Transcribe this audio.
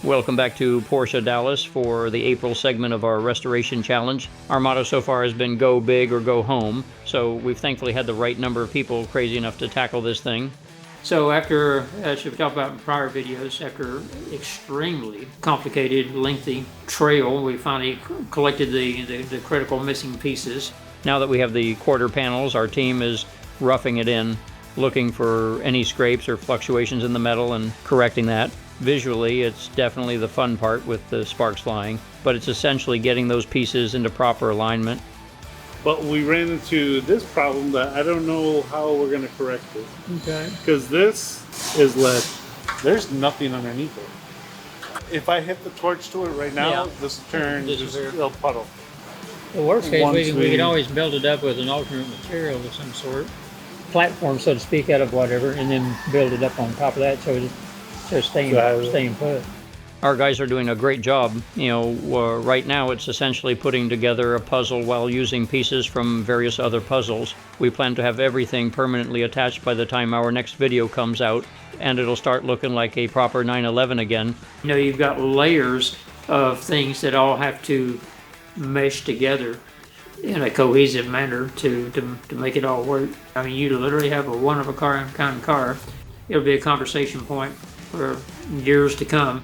Welcome back to Porsche Dallas for the April segment of our Restoration Challenge. Our motto so far has been go big or go home, so we've thankfully had the right number of people crazy enough to tackle this thing. So after, as we've talked about in prior videos, after extremely complicated, lengthy trail, we finally collected the critical missing pieces. Now that we have the quarter panels, our team is roughing it in, looking for any scrapes or fluctuations in the metal and correcting that. Visually, it's definitely the fun part with the sparks flying, but it's essentially getting those pieces into proper alignment. But we ran into this problem that I don't know how we're going to correct it. Okay. Because this is lead. There's nothing underneath it. If I hit the torch to it right now, this will turn just a puddle. The worst case, we could always build it up with an alternate material of some sort. Platform, so to speak, out of whatever, and then build it up on top of that so it's just staying put. Our guys are doing a great job. Right now it's essentially putting together a puzzle while using pieces from various other puzzles. We plan to have everything permanently attached by the time our next video comes out, and it'll start looking like a proper 911 again. You've got layers of things that all have to mesh together in a cohesive manner to make it all work. I mean, you literally have a one-of-a-kind car. It'll be a conversation point for years to come.